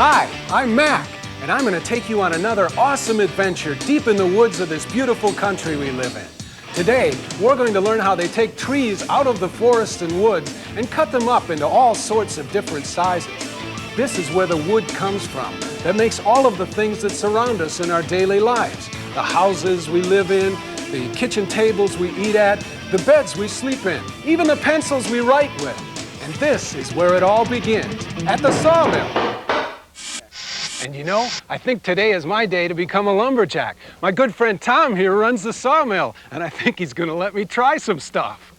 Hi, I'm Mac, and I'm going to take you on another awesome adventure deep in the woods of this beautiful country we live in. Today, we're going to learn how they take trees out of the forest and woods and cut them up into all sorts of different sizes. This is where the wood comes from that makes all of the things that surround us in our daily lives. The houses we live in, the kitchen tables we eat at, the beds we sleep in, even the pencils we write with. And this is where it all begins, at the sawmill. And you know, I think today is my day to become a lumberjack. My good friend Tom here runs the sawmill, and I think he's going to let me try some stuff.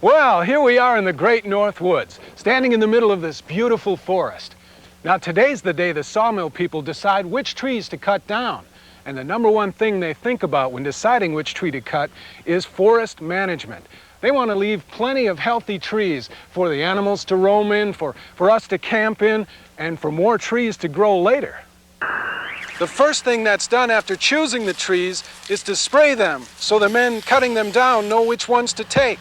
Well, here we are in the great North Woods, standing in the middle of this beautiful forest. Now, today's the day the sawmill people decide which trees to cut down. And the number one thing they think about when deciding which tree to cut is forest management. They want to leave plenty of healthy trees for the animals to roam in, for us to camp in, and for more trees to grow later. The first thing that's done after choosing the trees is to spray them so the men cutting them down know which ones to take.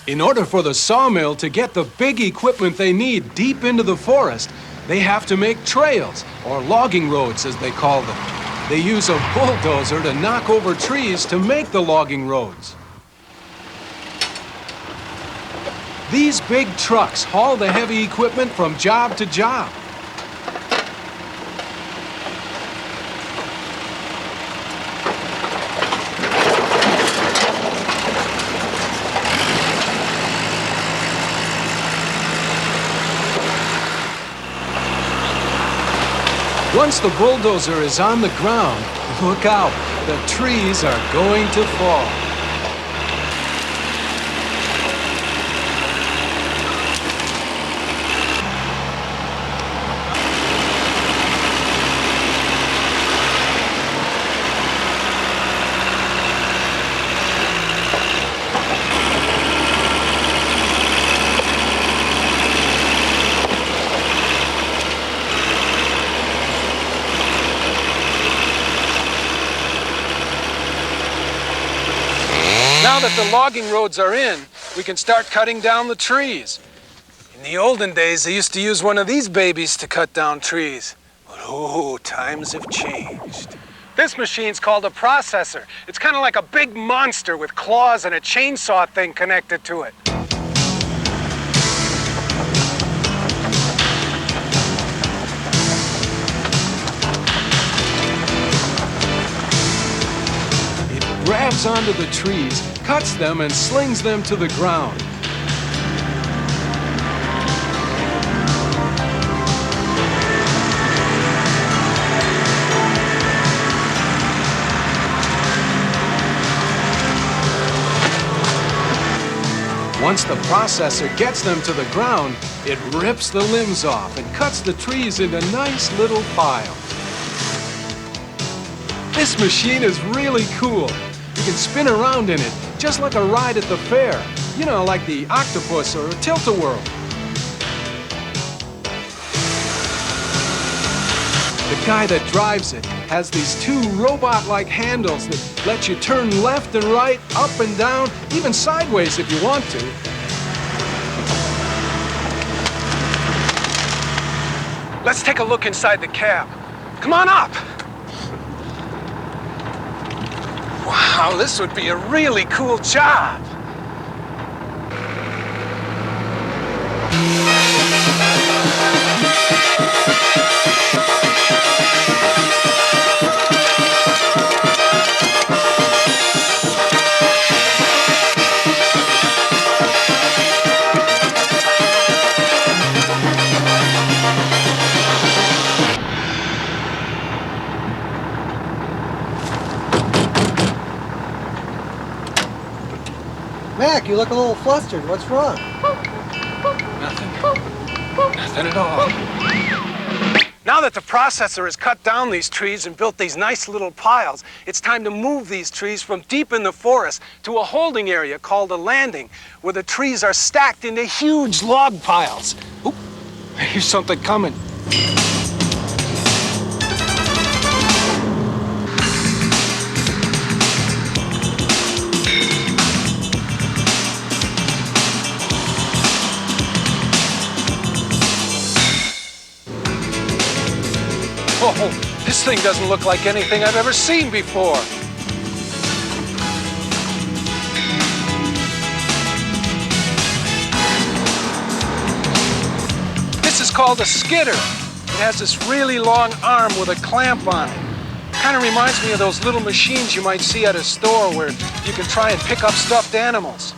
In order for the sawmill to get the big equipment they need deep into the forest, they have to make trails, or logging roads as they call them. They use a bulldozer to knock over trees to make the logging roads. These big trucks haul the heavy equipment from job to job. Once the bulldozer is on the ground, look out, the trees are going to fall. Now that the logging roads are in, we can start cutting down the trees. In the olden days, they used to use one of these babies to cut down trees. But oh, times have changed. This machine's called a processor. It's kind of like a big monster with claws and a chainsaw thing connected to it. Grabs onto the trees, cuts them, and slings them to the ground. Once the processor gets them to the ground, it rips the limbs off and cuts the trees into nice little piles. This machine is really cool. You can spin around in it, just like a ride at the fair. You know, like the octopus or a tilt-a-whirl. The guy that drives it has these two robot-like handles that let you turn left and right, up and down, even sideways if you want to. Let's take a look inside the cab. Come on up. Wow, this would be a really cool job. Mac, you look a little flustered. What's wrong? Nothing. Nothing at all. Now that the processor has cut down these trees and built these nice little piles, it's time to move these trees from deep in the forest to a holding area called a landing, where the trees are stacked into huge log piles. Oop, I hear something coming. thing doesn't look like anything I've ever seen before. This is called a skidder. It has this really long arm with a clamp on it. Kind of reminds me of those little machines you might see at a store where you can try and pick up stuffed animals.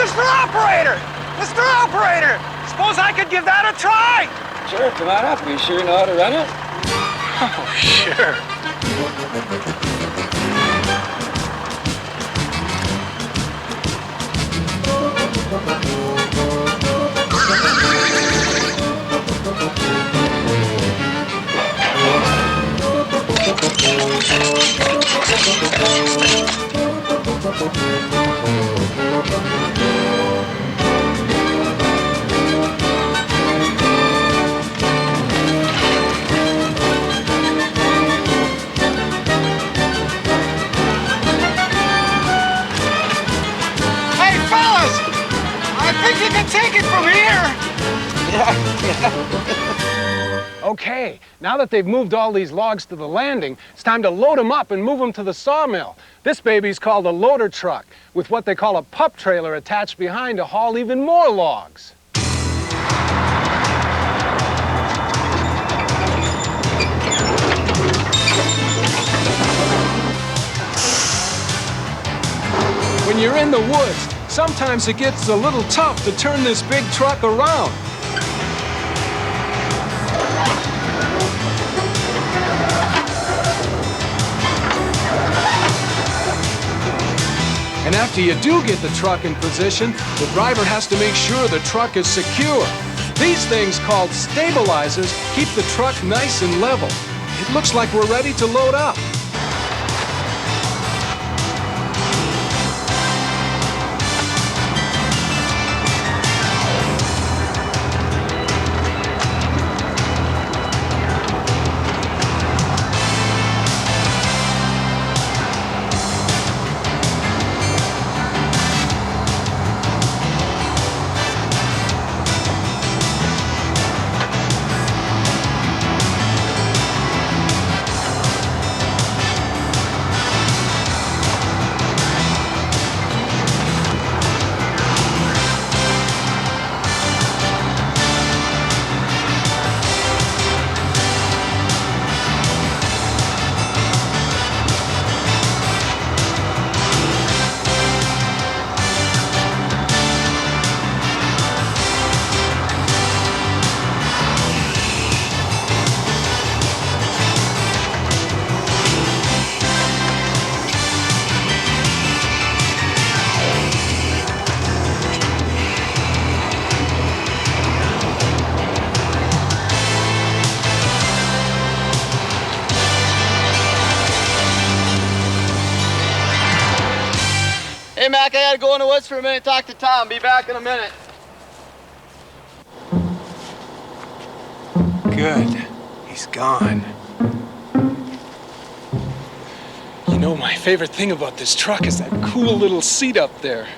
Mr. Operator! Suppose I could give that a try? Sure, come on up. You sure you know how to run it? Oh, sure. You can take it from here! Okay, now that they've moved all these logs to the landing, it's time to load them up and move them to the sawmill. This baby's called a loader truck, with what they call a pup trailer attached behind to haul even more logs. When you're in the woods, sometimes it gets a little tough to turn this big truck around. And after you do get the truck in position, the driver has to make sure the truck is secure. These things, called stabilizers, keep the truck nice and level. It looks like we're ready to load up. Hey, Mac, I gotta go in the woods for a minute, talk to Tom. Be back in a minute. Good. He's gone. You know, my favorite thing about this truck is that cool little seat up there.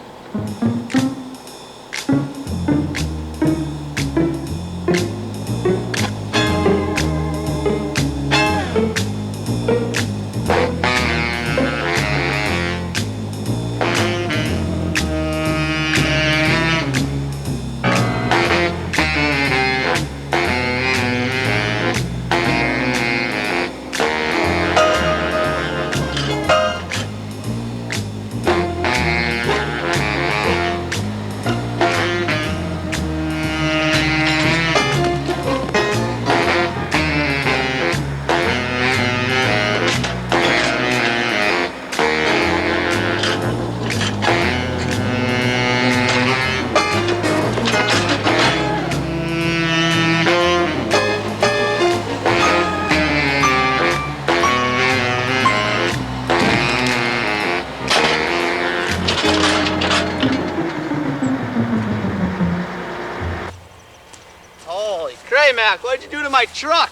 Mac, what'd you do to my truck?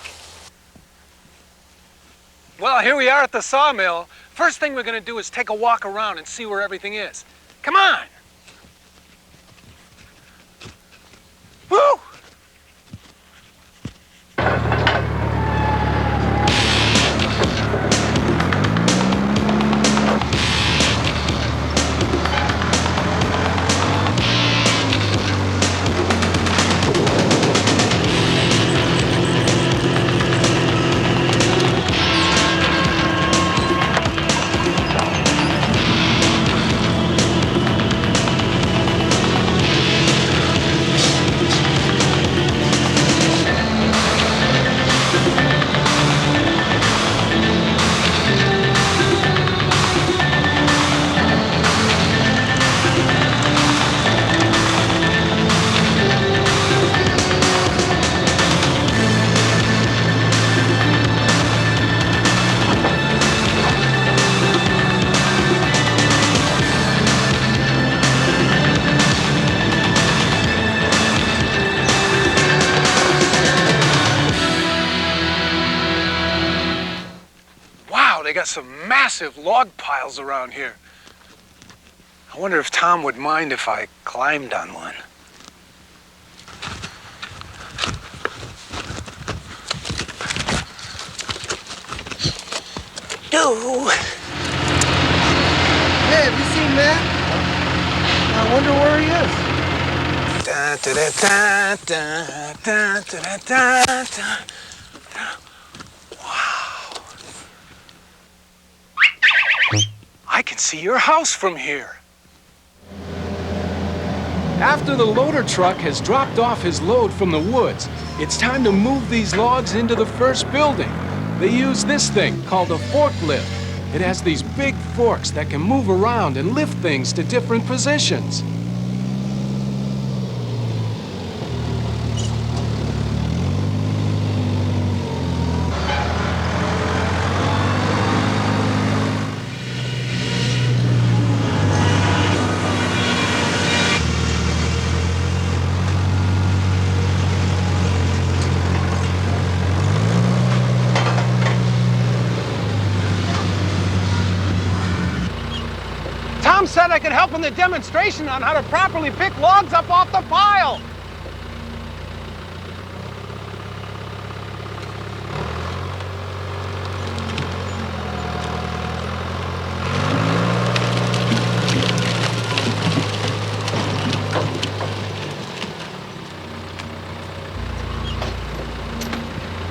Well, here we are at the sawmill. First thing we're going to do is take a walk around and see where everything is. Come on! Woo! They got some massive log piles around here. I wonder if Tom would mind if I climbed on one. Hey, have you seen Matt? I wonder where he is. Da, da, da, da, da, da, da, da, da. Wow. I can see your house from here. After the loader truck has dropped off his load from the woods, it's time to move these logs into the first building. They use this thing called a forklift. It has these big forks that can move around and lift things to different positions. Tom said I could help in the demonstration on how to properly pick logs up off the pile.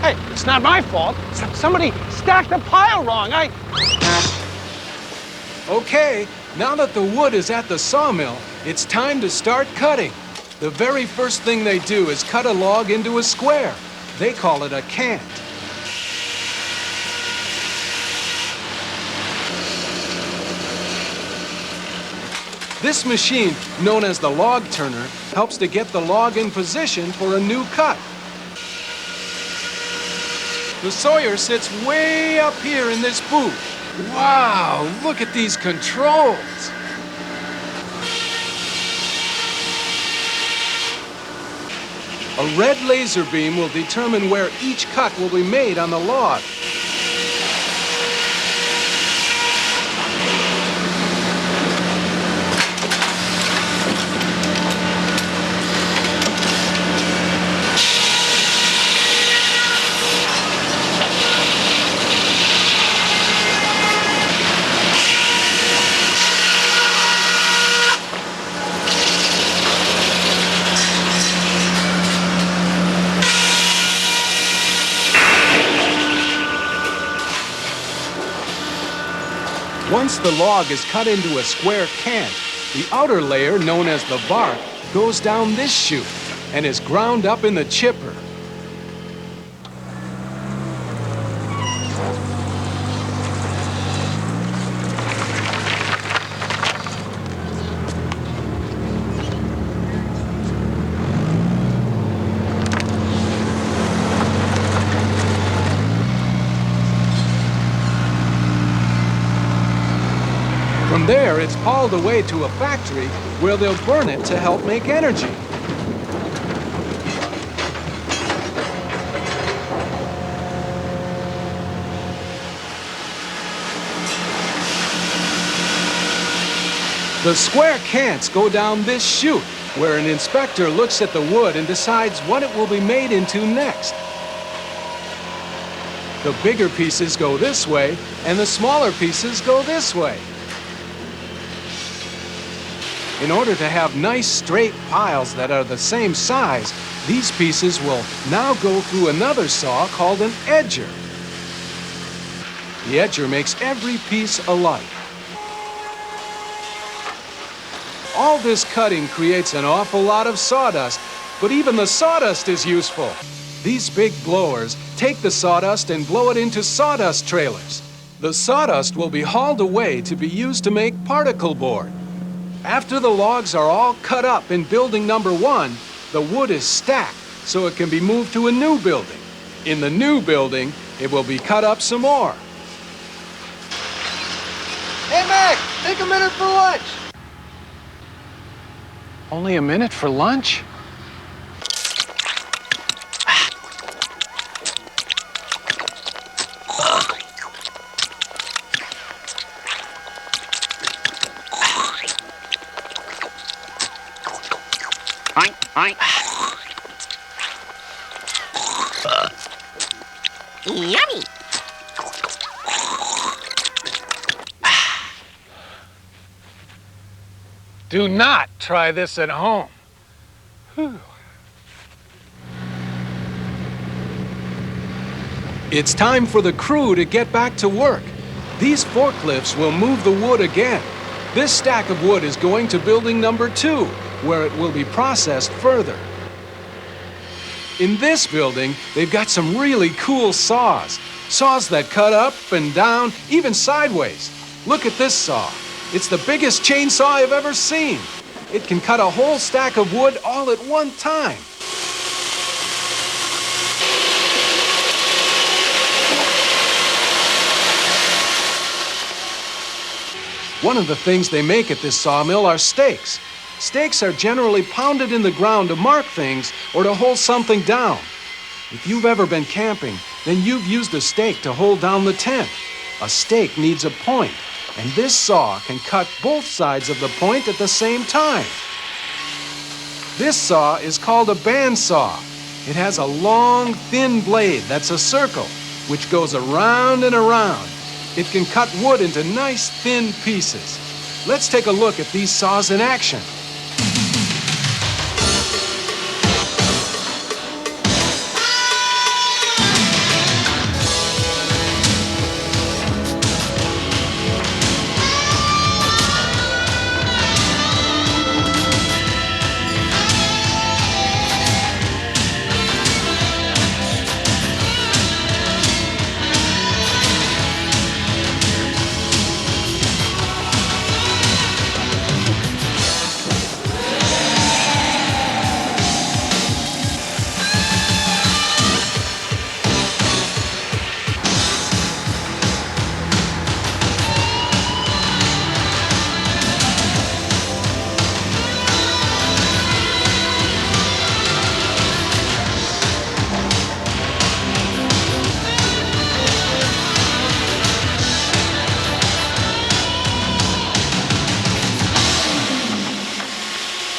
Hey, it's not my fault. Somebody stacked the pile wrong. Okay, now that the wood is at the sawmill, it's time to start cutting. The very first thing they do is cut a log into a square. They call it a cant. This machine, known as the log turner, helps to get the log in position for a new cut. The sawyer sits way up here in this booth. Wow, look at these controls. A red laser beam will determine where each cut will be made on the log. Once the log is cut into a square cant, the outer layer, known as the bark, goes down this chute and is ground up in the chipper. From there, it's hauled away to a factory where they'll burn it to help make energy. The square cants go down this chute, where an inspector looks at the wood and decides what it will be made into next. The bigger pieces go this way, and the smaller pieces go this way. In order to have nice straight piles that are the same size, these pieces will now go through another saw called an edger. The edger makes every piece alike. All this cutting creates an awful lot of sawdust, but even the sawdust is useful. These big blowers take the sawdust and blow it into sawdust trailers. The sawdust will be hauled away to be used to make particle board. After the logs are all cut up in building number 1, the wood is stacked so it can be moved to a new building. In the new building, it will be cut up some more. Hey, Mac, take a minute for lunch. Only a minute for lunch? Yummy! Do not try this at home. Whew. It's time for the crew to get back to work. These forklifts will move the wood again. This stack of wood is going to building number 2, where it will be processed further. In this building, they've got some really cool saws. Saws that cut up and down, even sideways. Look at this saw. It's the biggest chainsaw I've ever seen. It can cut a whole stack of wood all at one time. One of the things they make at this sawmill are stakes. Stakes are generally pounded in the ground to mark things or to hold something down. If you've ever been camping, then you've used a stake to hold down the tent. A stake needs a point, and this saw can cut both sides of the point at the same time. This saw is called a bandsaw. It has a long, thin blade that's a circle, which goes around and around. It can cut wood into nice, thin pieces. Let's take a look at these saws in action.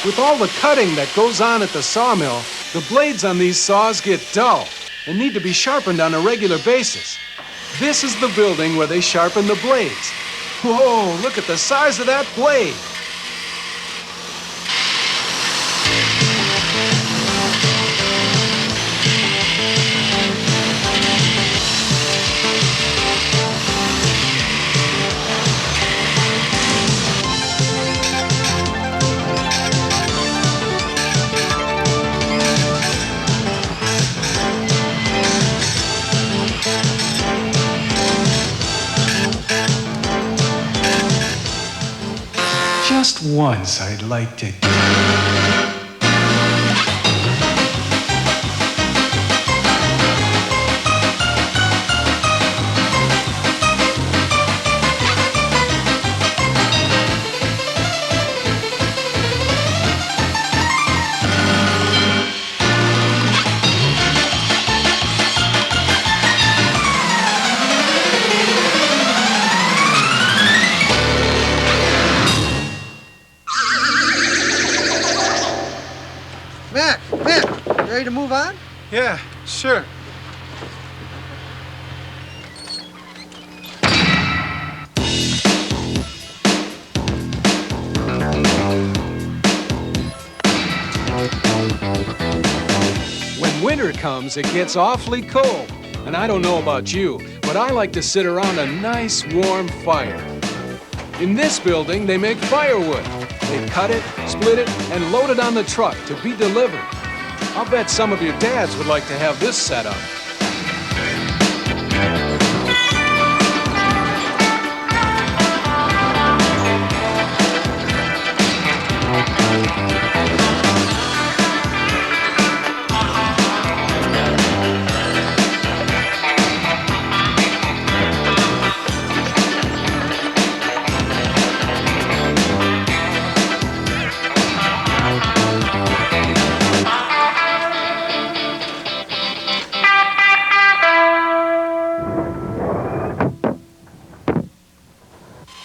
With all the cutting that goes on at the sawmill, the blades on these saws get dull and need to be sharpened on a regular basis. This is the building where they sharpen the blades. Whoa, look at the size of that blade! Just once I'd like to... ready to move on? Yeah, sure. When winter comes, it gets awfully cold. And I don't know about you, but I like to sit around a nice warm fire. In this building, they make firewood. They cut it, split it, and load it on the truck to be delivered. I'll bet some of your dads would like to have this set up.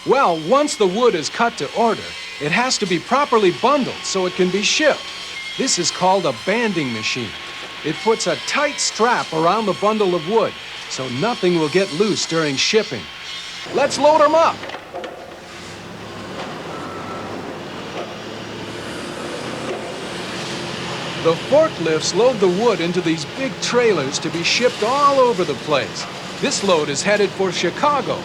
Well, once the wood is cut to order, it has to be properly bundled so it can be shipped. This is called a banding machine. It puts a tight strap around the bundle of wood so nothing will get loose during shipping. Let's load them up. The forklifts load the wood into these big trailers to be shipped all over the place. This load is headed for Chicago.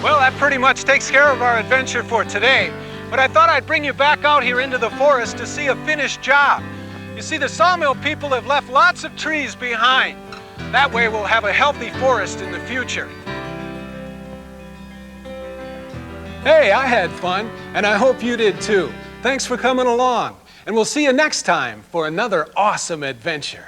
Well, that pretty much takes care of our adventure for today. But I thought I'd bring you back out here into the forest to see a finished job. You see, the sawmill people have left lots of trees behind. That way we'll have a healthy forest in the future. Hey, I had fun, and I hope you did too. Thanks for coming along, and we'll see you next time for another awesome adventure.